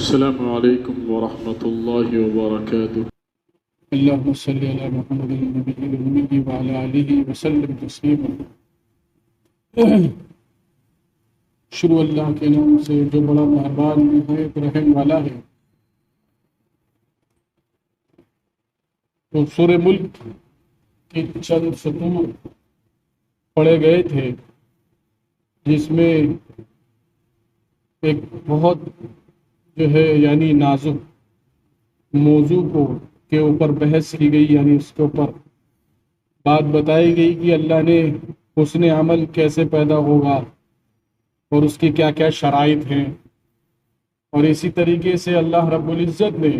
السلام علیکم ورحمۃ اللہ وبرکاتہ۔ اللهم صل على محمد النبي الأمي وعلى آله وسلم تسليما۔ شروع اللہ کے نام سے جو بڑا مہربان نہایت رحم والا ہے۔ تو سورہ ملک کی چند سطور پڑھے گئے تھے، جس میں ایک بہت یعنی نازک موضوع کے اوپر بحث کی گئی، یعنی اس کے اوپر بات بتائی گئی کہ اللہ نے حسن عمل کیسے پیدا ہوگا اور اس کی کیا کیا شرائط ہیں، اور اسی طریقے سے اللہ رب العزت نے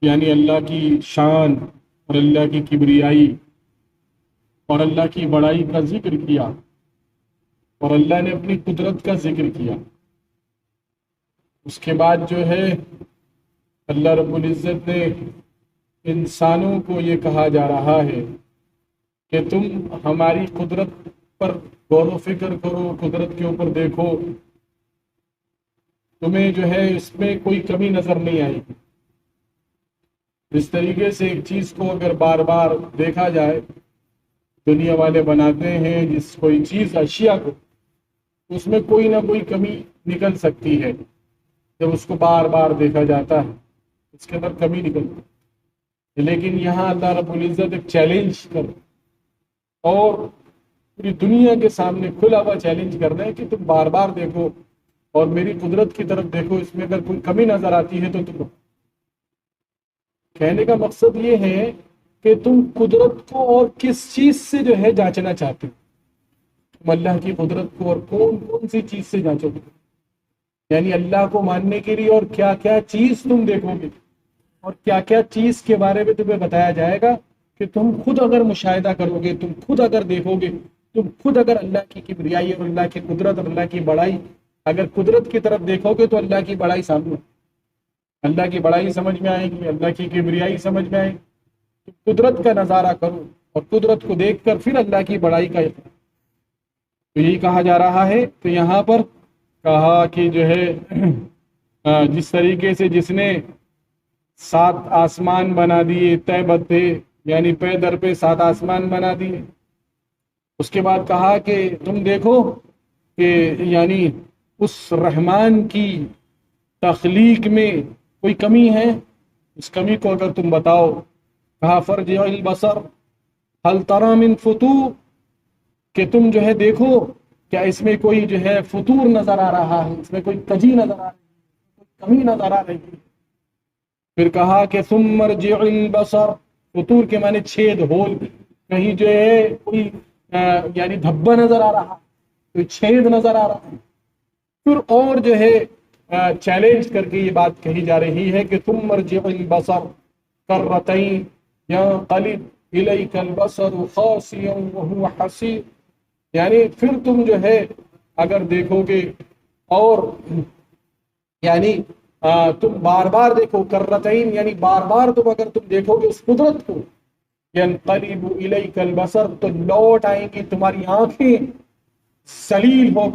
یعنی اللہ کی شان اور اللہ کی کبریائی اور اللہ کی بڑائی کا ذکر کیا، اور اللہ نے اپنی قدرت کا ذکر کیا۔ اس کے بعد اللہ رب العزت نے انسانوں کو یہ کہا جا رہا ہے کہ تم ہماری قدرت پر غور و فکر کرو، قدرت کے اوپر دیکھو، تمہیں اس میں کوئی کمی نظر نہیں آئے گی۔ اس طریقے سے ایک چیز کو اگر بار بار دیکھا جائے، دنیا والے بناتے ہیں جس کوئی چیز اشیاء کو، اس میں کوئی نہ کوئی کمی نکل سکتی ہے۔ جب اس کو بار بار دیکھا جاتا ہے اس کے اندر کمی نکلتی ہے، لیکن یہاں اللہ رب العزت ایک چیلنج کر اور پوری دنیا کے سامنے کھلا ہوا چیلنج کر رہے ہیں کہ تم بار بار دیکھو اور میری قدرت کی طرف دیکھو، اس میں اگر کوئی کمی نظر آتی ہے تو تم۔ کہنے کا مقصد یہ ہے کہ تم قدرت کو اور کس چیز سے جانچنا چاہتے ہو، تم اللہ کی قدرت کو اور کون سی چیز سے جانچو گے، یعنی اللہ کو ماننے کے لیے اور کیا کیا چیز تم دیکھو گے اور کیا کیا چیز کے بارے میں تمہیں بتایا جائے گا کہ تم خود اگر مشاہدہ کرو گے، تم خود اگر دیکھو گے، تم خود اگر اللہ کی کبریائی اور اللہ کی قدرت اور اللہ کی بڑائی، اگر قدرت کی طرف دیکھو گے تو اللہ کی بڑائی سامنے، اللہ کی بڑائی سمجھ میں آئے گی، اللہ کی کبریائی سمجھ میں آئے گی۔ تو قدرت کا نظارہ کرو اور قدرت کو دیکھ کر پھر اللہ کی بڑائی کا تو یہی کہا جا رہا ہے۔ تو یہاں پر کہا کہ جس طریقے سے جس نے 7 آسمان بنا دیے طے بتے، یعنی پے در پہ 7 آسمان بنا دیے، اس کے بعد کہا کہ تم دیکھو کہ یعنی اس رحمان کی تخلیق میں کوئی کمی ہے، اس کمی کو اگر تم بتاؤ۔ کہا فرجع البصر هل ترى من فطور، کہ تم دیکھو کیا اس میں کوئی فطور نظر آ رہا ہے، اس میں کوئی کجی نظر آ رہی ہے، کوئی کمی نظر آ رہی ہے۔ پھر کہا کہ ثم ارجع البصر، فطور کے معنی چھید، ہول، کہیں کوئی یعنی دھبا نظر آ رہا ہے، کوئی چھید نظر آ رہا ہے۔ پھر اور چیلنج کر کے یہ بات کہی جا رہی ہے کہ ثم ارجع البصر کرتین ينقلب الیک البصر خاسئا وهو حسیر، یعنی پھر تم اگر دیکھو گے اور یعنی تم بار بار دیکھو، کرتین یعنی بار بار تم اگر تم دیکھو گے اس قدرت کو، ينقلب الیک البصر تو لوٹ آئیں گی تمہاری آنکھیں ذلیل ہو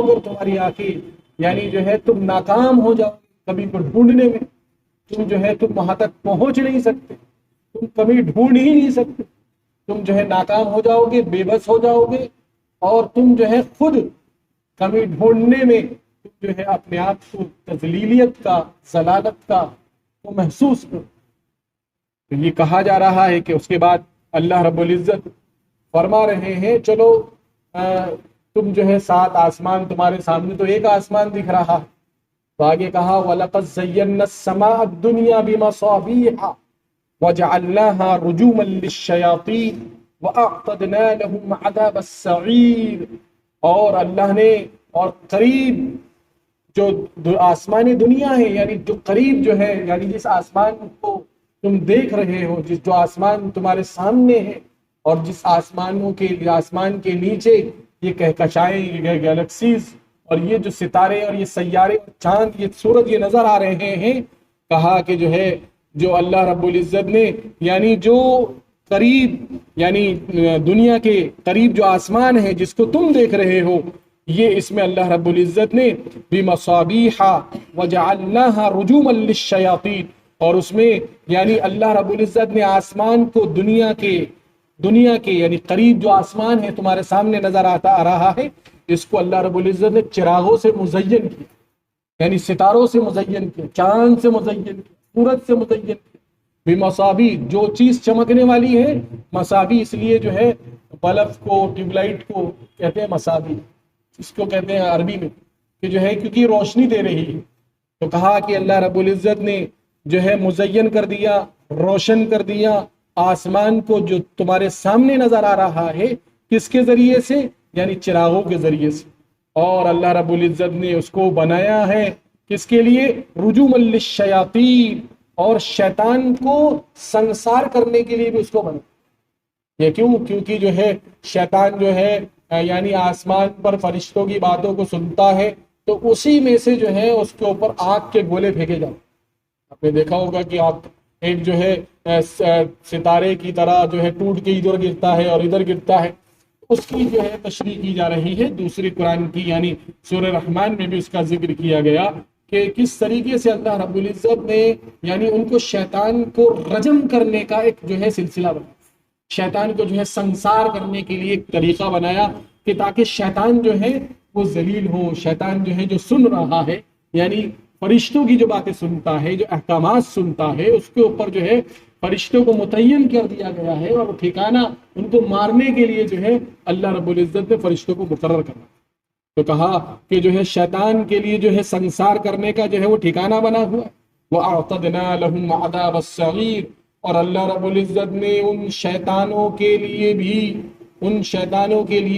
کر تمہاری آنکھیں، یعنی تم ناکام ہو جاؤ گے کبھی کو ڈھونڈنے میں، تم وہاں تک پہنچ نہیں سکتے، تم کبھی ڈھونڈ ہی نہیں سکتے، تم ناکام ہو جاؤ گے، بے بس ہو جاؤ گے، اور تم خود کمی ڈھونڈنے میں تم اپنے آپ کو تذلیلیت کا، ضلالت کا وہ محسوس کرو۔ تو یہ کہا جا رہا ہے کہ اس کے بعد اللہ رب العزت فرما رہے ہیں چلو تم 7 آسمان تمہارے سامنے، تو ایک آسمان دکھ رہا ہے، تو آگے کہا وَلَقَدْ زَيَّنَّا السَّمَاءَ الدُّنْيَا بِمَصَابِيحَ وَجَعَلْنَاهَا رُجُومًا لِلشَّيَاطِينِ وَأَعْتَدْنَا لَهُمْ عَذَابَ السَّعِيرِ، اور اللہ نے اور قریب جو آسمانی دنیا ہے، یعنی جو قریب یعنی جس آسمان کو تم دیکھ رہے ہو، جو آسمان تمہارے سامنے ہے، اور جس آسمان کے نیچے یہ کہکشائیں، یہ گیلیکسیز اور یہ جو ستارے اور یہ سیارے اور چاند، یہ سورج یہ نظر آ رہے ہیں، کہا کہ جو اللہ رب العزت نے یعنی جو قریب یعنی دنیا کے قریب جو آسمان ہے جس کو تم دیکھ رہے ہو، یہ اس میں اللہ رب العزت نے بمصابیح وجعلناها رجوما للشیاطین، اور اس میں یعنی اللہ رب العزت نے آسمان کو دنیا کے یعنی قریب جو آسمان ہے تمہارے سامنے نظر آ رہا ہے، اس کو اللہ رب العزت نے چراغوں سے مزین کیا، یعنی ستاروں سے مزین کیا، چاند سے مزین کیا، سورج سے مزین کیا، بمصابی جو چیز چمکنے والی ہے، مصابی اس لیے جو ہے بلب کو ٹیوب لائٹ کو کہتے ہیں مصابی، اس کو کہتے ہیں عربی میں کہ جو ہے کیونکہ روشنی دے رہی ہے، تو کہا کہ اللہ رب العزت نے جو ہے مزین کر دیا، روشن کر دیا آسمان کو جو تمہارے سامنے نظر آ رہا ہے، کس کے ذریعے سے؟ یعنی چراغوں کے ذریعے سے، اور اللہ رب العزت نے اس کو بنایا ہے کس کے لیے؟ رجوما للشیاطین، اور شیطان کو سنسار کرنے کے لیے بھی اس کو بنا۔ یہ کیوں؟ کیونکہ جو ہے شیطان جو ہے یعنی آسمان پر فرشتوں کی باتوں کو سنتا ہے، تو اسی میں سے جو ہے اس کے اوپر آگ کے گولے پھینکے جاتے۔ آپ نے دیکھا ہوگا کہ آپ ایک جو ہے ستارے کی طرح جو ہے ٹوٹ کے ادھر گرتا ہے اور ادھر گرتا ہے، اس کی جو ہے تشریح کی جا رہی ہے دوسری قرآن کی یعنی سورہ رحمان میں بھی اس کا ذکر کیا گیا کہ کس طریقے سے اللہ رب العزت نے یعنی ان کو شیطان کو رجم کرنے کا ایک جو ہے سلسلہ بنایا، شیطان کو جو ہے سنسار کرنے کے لیے ایک طریقہ بنایا کہ تاکہ شیطان جو ہے وہ ذلیل ہو، شیطان جو ہے جو سن رہا ہے یعنی فرشتوں کی جو باتیں سنتا ہے، جو احکامات سنتا ہے، اس کے اوپر جو ہے فرشتوں کو متعین کر دیا گیا ہے، اور ٹھکانہ ان کو مارنے کے لیے جو ہے اللہ رب العزت نے فرشتوں کو مقرر کرا، تو کہا کہ جو ہے شیطان کے لیے جو ہے سنسار کرنے کا جو ہے وہ ٹھکانہ بنا ہوا ہے۔ وَأَعْتَدْنَا لَهُمْ عَذَابَ السَّعِيرِ، اور اللہ رب العزت نے ان شیطانوں کے لیے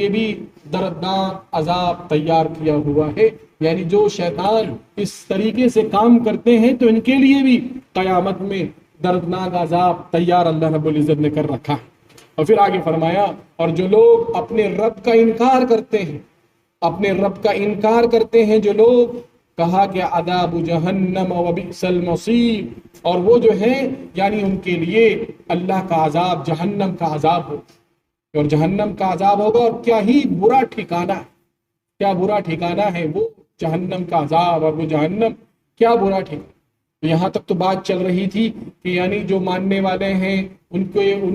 بھی دردناک عذاب تیار کیا ہوا ہے، یعنی جو شیطان اس طریقے سے کام کرتے ہیں تو ان کے لیے بھی قیامت میں دردناک عذاب تیار اللہ رب العزت نے کر رکھا ہے۔ اور پھر آگے فرمایا اور جو لوگ اپنے رب کا انکار کرتے ہیں جو لوگ، کہا کہ عذاب جہنم وبئس المصیر، اور وہ جو ہے یعنی ان کے لیے اللہ کا عذاب جہنم کا عذاب ہو، اور جہنم کا عذاب ہوگا، اور کیا ہی برا ٹھکانہ ہے وہ جہنم کا عذاب، اور وہ جہنم کیا برا ٹھکانہ۔ یہاں تک تو بات چل رہی تھی کہ یعنی جو ماننے والے ہیں ان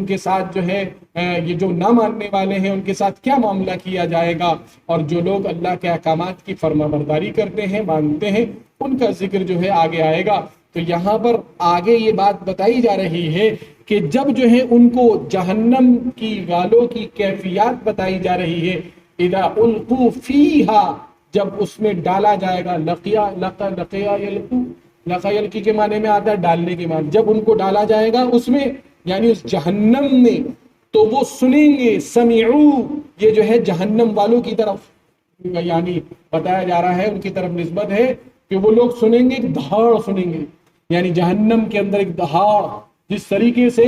کے ساتھ جو ہے یہ جو نہ ماننے والے ہیں ان کے ساتھ کیا معاملہ کیا جائے گا، اور جو لوگ اللہ کے احکامات کی فرما برداری کرتے ہیں، مانتے ہیں، ان کا ذکر جو ہے آگے آئے گا۔ تو یہاں پر آگے یہ بات بتائی جا رہی ہے کہ جب جو ہے ان کو جہنم کی والوں کی کیفیات بتائی جا رہی ہے، اذا القوا فیہا، جب اس میں ڈالا جائے گا، لقا یلقی کے معنی میں آتا ہے ڈالنے کے معنی، جب ان کو ڈالا جائے گا اس میں یعنی اس جہنم میں، تو وہ سنیں گے، سمعو، یہ جو ہے جہنم والوں کی طرف یعنی بتایا جا رہا ہے، ان کی طرف نسبت ہے کہ وہ لوگ سنیں گے، ایک دہاڑ سنیں گے، یعنی جہنم کے اندر ایک دہاڑ، جس طریقے سے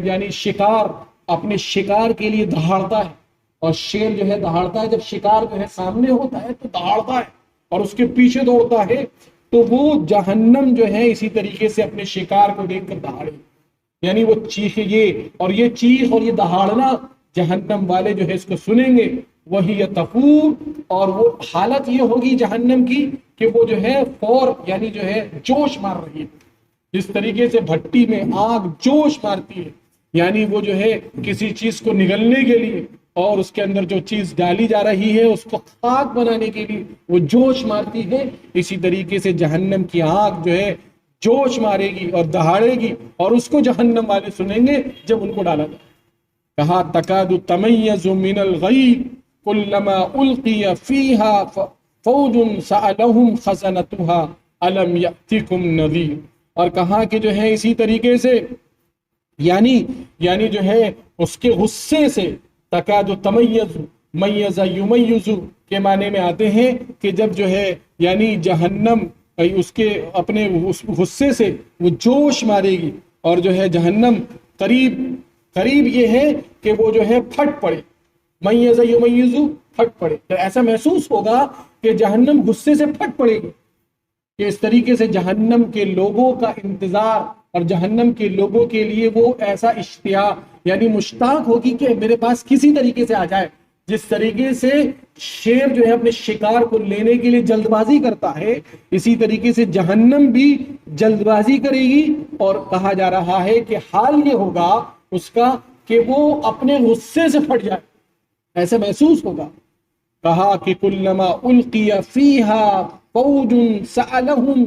یعنی شکار اپنے شکار کے لیے دہاڑتا ہے، اور شیر جو ہے دہاڑتا ہے، جب شکار جو ہے سامنے ہوتا ہے تو دہاڑتا ہے اور اس کے پیچھے دوڑتا ہے، تو وہ جہنم جو ہے اسی طریقے سے اپنے شکار کو دیکھ کر دہاڑے، یعنی وہ چیخ، یہ چیخ اور یہ دہاڑنا جہنم والے جو ہے اس کو سنیں گے، وہی تفور، اور وہ حالت یہ ہوگی جہنم کی کہ وہ جو ہے فور یعنی جو ہے جوش مار رہی ہے، جس طریقے سے بھٹی میں آگ جوش مارتی ہے، یعنی وہ جو ہے کسی چیز کو نگلنے کے لیے اور اس کے اندر جو چیز ڈالی جا رہی ہے اس کو خاک بنانے کے لیے وہ جوش مارتی ہے، اسی طریقے سے جہنم کی آگ جو ہے جوش مارے گی اور دہاڑے گی، اور اس کو جہنم والے سنیں گے جب ان کو ڈالا جائے۔ کہا تکاد تمیز من الغیظ کلما القی فیہا فوج سألہم خزنتها الم یأتکم نذیر، اور کہا کہ جو ہے اسی طریقے سے یعنی جو ہے اس کے غصے سے، تکاد تمیز، میز یمیز کے معنی میں آتے ہیں کہ جب جو ہے یعنی جہنم اس کے اپنے غصے سے وہ جوش مارے گی، اور جو ہے جہنم قریب یہ ہے کہ وہ جو ہے پھٹ پڑے، میز یمیز پھٹ پڑے، تو ایسا محسوس ہوگا کہ جہنم غصے سے پھٹ پڑے گی، کہ اس طریقے سے جہنم کے لوگوں کا انتظار اور جہنم کے لوگوں کے لیے وہ ایسا اشتیاق یعنی مشتاق ہوگی کہ میرے پاس کسی طریقے سے آ جائے جس طریقے سے شیر جو ہے اپنے شکار کو لینے کے لیے جلد بازی کرتا ہے، اسی طریقے سے جہنم بھی جلد بازی کرے گی، اور کہا جا رہا ہے کہ حال یہ ہوگا اس کا کہ وہ اپنے غصے سے پھٹ جائے، ایسے محسوس ہوگا۔ کہا کہ کلما القی فیہا فوج سألہم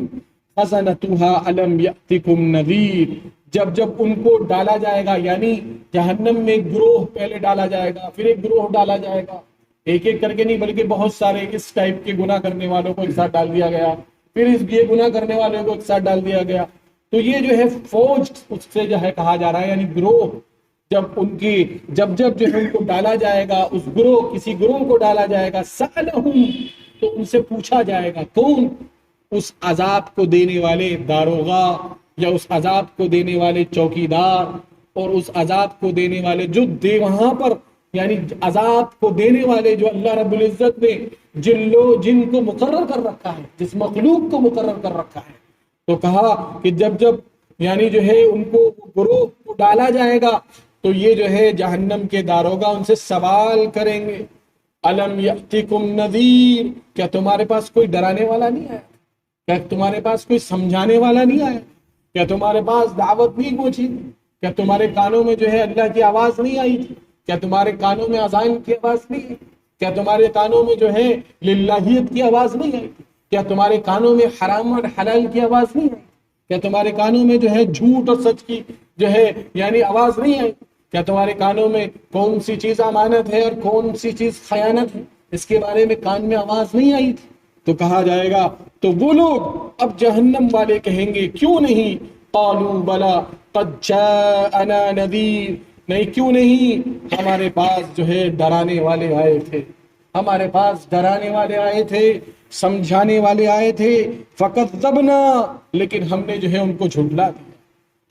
خزنتها الم یأتکم نذیر، جب جب ان کو ڈالا جائے گا، یعنی جہنم میں ایک گروہ پہلے ڈالا جائے گا، پھر ایک گروہ ڈالا جائے گا، ایک ایک کر کے نہیں بلکہ بہت سارے اس ٹائپ کے گناہ کرنے والوں کو ایک ساتھ ڈال دیا گیا، پھر یہ گناہ کرنے والوں کو ایک ساتھ ڈال دیا گیا، تو یہ جو ہے فوج اس سے جو ہے کہا جا رہا ہے، یعنی گروہ، جب جو ہے ان کو ڈالا جائے گا، اس گروہ کسی گروہ کو ڈالا جائے گا، سألہم، تو ان سے پوچھا جائے گا، کون؟ اس عذاب کو دینے والے داروغہ، یا اس عذاب کو دینے والے چوکیدار، اور اس عذاب کو دینے والے جو وہاں پر، یعنی عذاب کو دینے والے جو اللہ رب العزت نے جن کو مقرر کر رکھا ہے، جس مخلوق کو مقرر کر رکھا ہے۔ تو کہا کہ جب یعنی جو ہے ان کو گروہ کو ڈالا جائے گا، تو یہ جو ہے جہنم کے داروغہ ان سے سوال کریں گے، الم یأتکم نذیر، کیا تمہارے پاس کوئی ڈرانے والا نہیں آیا؟ کیا تمہارے پاس کوئی سمجھانے والا نہیں آیا؟ کیا تمہارے پاس دعوت نہیں پہنچی؟ کیا تمہارے کانوں میں جو ہے اللہ کی آواز نہیں آئی تھی؟ کیا تمہارے کانوں میں اذان کی آواز نہیں آئی؟ کیا تمہارے کانوں میں جو ہے للہیت کی آواز نہیں آئی؟ کیا تمہارے کانوں میں حرام اور حلال کی آواز نہیں آئی؟ کیا تمہارے کانوں میں جو ہے جھوٹ اور سچ کی جو ہے یعنی آواز نہیں آئی؟ کیا تمہارے کانوں میں کون سی چیز امانت ہے اور کون سی چیز خیانت ہے، اس کے بارے میں کان میں آواز نہیں آئی تھی؟ تو کہا جائے گا، تو وہ لوگ اب جہنم والے کہیں گے، کیوں نہیں؟ قالوا بلا قد جاءنا نذیر، نہیں کیوں نہیں، ہمارے پاس جو ہے ڈرانے والے آئے تھے، ہمارے پاس ڈرانے والے آئے تھے، سمجھانے والے آئے تھے، فکذبنا، لیکن ہم نے جو ہے ان کو جھٹلا دیا،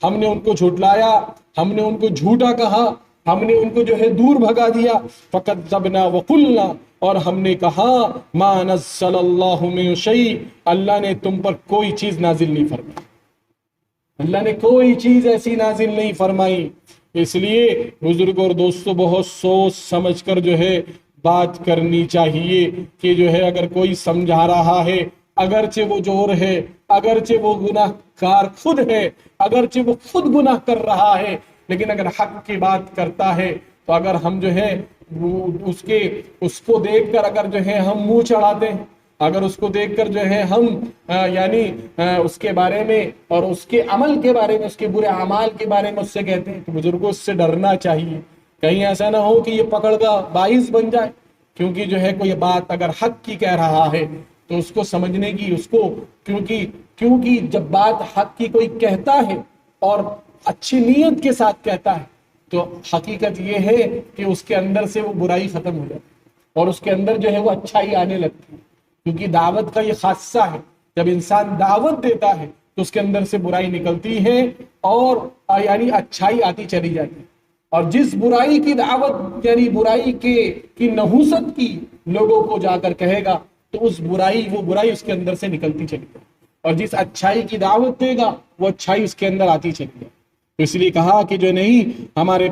ہم نے ان کو جھٹلایا، ہم نے ان کو جھوٹا کہا، ہم نے ان کو جو ہے دور بھگا دیا، فکذبنا وقلنا، اور ہم نے کہا ما نزل اللہ من شیء، اللہ نے تم پر کوئی چیز نازل نہیں فرمائی، اللہ نے کوئی چیز ایسی نازل نہیں فرمائی۔ اس لیے بزرگ اور دوستو بہت سوچ سمجھ کر جو ہے بات کرنی چاہیے کہ جو ہے اگر کوئی سمجھا رہا ہے، اگرچہ وہ جور ہے، اگرچہ وہ گناہ کار خود ہے، اگرچہ وہ خود گناہ کر رہا ہے، لیکن اگر حق کی بات کرتا ہے تو اگر ہم جو ہے اس کو دیکھ کر اگر جو ہے ہم منہ چڑھاتے ہیں، اگر اس کو دیکھ کر جو ہے ہم یعنی اس کے بارے میں اور اس کے عمل کے بارے میں، اس کے برے اعمال کے بارے میں اس سے کہتے ہیں، تو بزرگوں اس سے ڈرنا چاہیے، کہیں ایسا نہ ہو کہ یہ پکڑ کا باعث بن جائے، کیونکہ جو ہے کوئی بات اگر حق کی کہہ رہا ہے تو اس کو سمجھنے کی، اس کو کیونکہ جب بات حق کی کوئی کہتا ہے اور اچھی نیت کے ساتھ کہتا ہے تو حقیقت یہ ہے کہ اس کے اندر سے وہ برائی ختم ہو جاتی ہے اور اس کے اندر جو ہے وہ اچھائی آنے لگتی ہے، کیونکہ دعوت کا یہ خاصہ ہے، جب انسان دعوت دیتا ہے تو اس کے اندر سے برائی نکلتی ہے اور یعنی اچھائی آتی چلی جاتی ہے، اور جس برائی کی دعوت یعنی برائی کی نحوست کی لوگوں کو جا کر کہے گا تو وہ برائی اس کے اندر سے نکلتی چلی جائے، اور جس اچھائی کی دعوت دے گا وہ اچھائی اس کے اندر آتی چلی جائے۔ تو اس لیے کہا کہ جو نہیں، ہمارے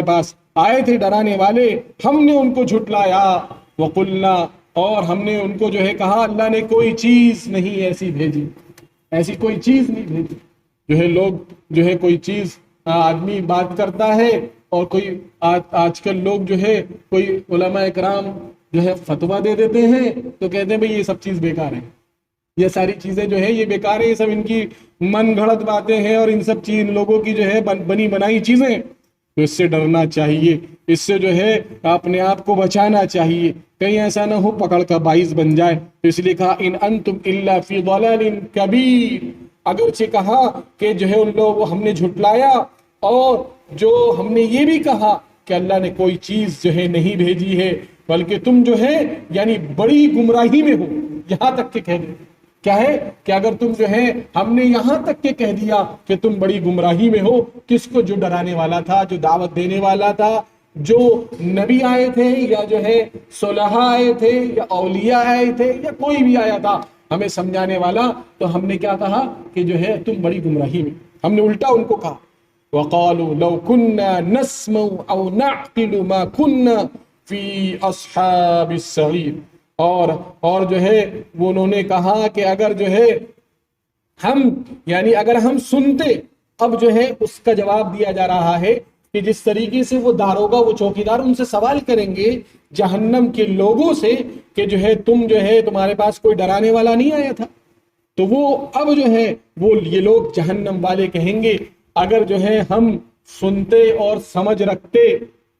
پاس آئے تھے ڈرانے والے، ہم نے ان کو جھٹلایا، وقلنا، اور ہم نے ان کو جو ہے کہا اللہ نے کوئی چیز نہیں ایسی بھیجی، ایسی کوئی چیز نہیں بھیجی۔ جو ہے لوگ جو ہے کوئی چیز آدمی بات کرتا ہے، اور کوئی آج کل لوگ جو ہے کوئی علماء اکرام جو ہے فتویٰ دے دیتے ہیں تو کہتے ہیں بھئی یہ سب چیز بیکار ہے، یہ ساری چیزیں جو ہے یہ بیکار ہے، یہ سب ان کی من گھڑت باتیں ہیں اور ان سب چیز لوگوں کی جو ہے بنی بنائی چیزیں۔ تو اس سے ڈرنا چاہیے، اس سے جو ہے اپنے آپ کو بچانا چاہیے، کہیں ایسا نہ ہو پکڑ کا باعث بن جائے۔ تو اس لیے کہا ان انتم الا فی ضلال کبیر، اگرچہ کہا کہ جو ہے ان لوگوں ہم نے جھٹلایا، اور جو ہم نے یہ بھی کہا کہ اللہ نے کوئی چیز جو ہے نہیں بھیجی ہے، بلکہ تم جو ہے یعنی بڑی گمراہی میں ہو، یہاں تک کہ کہہ دیں کیا ہے کہ اگر تم جو ہے ہم نے یہاں تک کہ کہہ دیا کہ تم بڑی گمراہی میں ہو۔ کس کو؟ جو ڈرانے والا تھا، جو دعوت دینے والا تھا، جو نبی آئے تھے یا جو ہے صلحاء آئے تھے یا اولیاء آئے تھے یا کوئی بھی آیا تھا ہمیں سمجھانے والا، تو ہم نے کیا کہا کہ جو ہے تم بڑی گمراہی میں، ہم نے الٹا ان کو کہا وَقَالُوا لَوْ كُنَّا نَسْمَعُ أَوْ نَعْقِلُ مَا كُنَّا فی اصحاب السعیر، اور جو ہے وہ انہوں نے کہا کہ اگر جو ہے ہم یعنی اگر ہم سنتے، اب جو ہے اس کا جواب دیا جا رہا ہے کہ جس طریقے سے وہ داروغہ، وہ چوکیدار ان سے سوال کریں گے جہنم کے لوگوں سے کہ جو ہے تم جو ہے تمہارے پاس کوئی ڈرانے والا نہیں آیا تھا، تو وہ اب جو ہے وہ یہ لوگ جہنم والے کہیں گے اگر جو ہے ہم سنتے اور سمجھ رکھتے،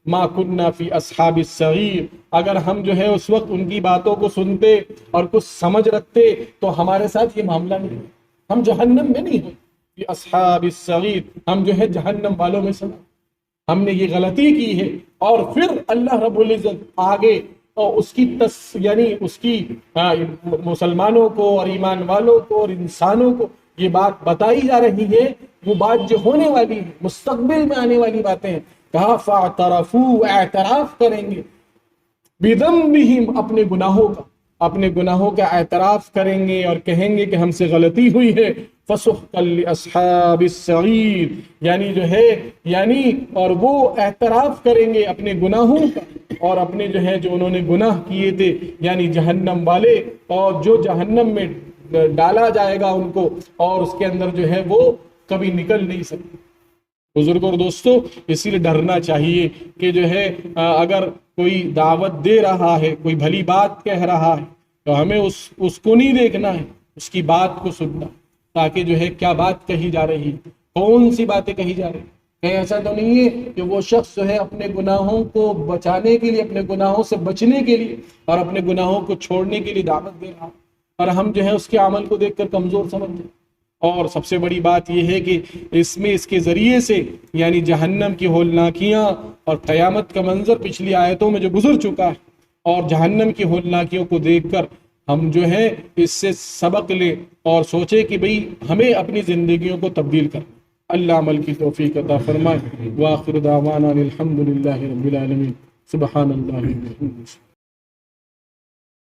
ما کننا فی اصحاب السعیر، اگر ہم جو ہے اس وقت ان کی باتوں کو سنتے اور کچھ سمجھ رکھتے تو ہمارے ساتھ یہ معاملہ نہیں، ہم جہنم میں نہیں ہیں، فی اصحاب السعیر، ہم جو ہے جہنم والوں میں سے، ہم نے یہ غلطی کی ہے۔ اور پھر اللہ رب العزت آگے اور اس کی یعنی اس کی مسلمانوں کو اور ایمان والوں کو اور انسانوں کو یہ بات بتائی جا رہی ہے، وہ بات جو ہونے والی ہے، مستقبل میں آنے والی باتیں ہیں، کہا فاعترفوا، اعتراف کریں گے، بذنبہم، اپنے گناہوں کا اعتراف کریں گے اور کہیں گے کہ ہم سے غلطی ہوئی ہے، فسحقا لاصحاب السعیر، یعنی جو ہے اور وہ اعتراف کریں گے اپنے گناہوں کا اور اپنے جو ہے جو انہوں نے گناہ کیے تھے، یعنی جہنم والے، اور جو جہنم میں ڈالا جائے گا ان کو، اور اس کے اندر جو ہے وہ کبھی نکل نہیں سکتے۔ بزرگوں اور دوستوں، اسی لیے ڈرنا چاہیے کہ جو ہے اگر کوئی دعوت دے رہا ہے، کوئی بھلی بات کہہ رہا ہے، تو ہمیں اس کو نہیں دیکھنا ہے، اس کی بات کو سننا، تاکہ جو ہے کیا بات کہی جا رہی ہے، کون سی باتیں کہی جا رہی ہیں۔ کہیں ایسا تو نہیں ہے کہ وہ شخص جو ہے اپنے گناہوں کو بچانے کے لیے، اپنے گناہوں سے بچنے کے لیے اور اپنے گناہوں کو چھوڑنے کے لیے دعوت دے رہا، اور ہم جو ہے اس کے عمل کو دیکھ کر کمزور سمجھتے۔ اور سب سے بڑی بات یہ ہے کہ اس کے ذریعے سے یعنی جہنم کی ہولناکیاں اور قیامت کا منظر پچھلی آیتوں میں جو گزر چکا ہے، اور جہنم کی ہولناکیوں کو دیکھ کر ہم جو ہے اس سے سبق لیں اور سوچے کہ بھئی ہمیں اپنی زندگیوں کو تبدیل کرنا۔ اللہ عمل کی توفیق عطا فرمائے۔ وآخر دعوانا الحمدللہ رب العالمین۔ سبحان اللہ۔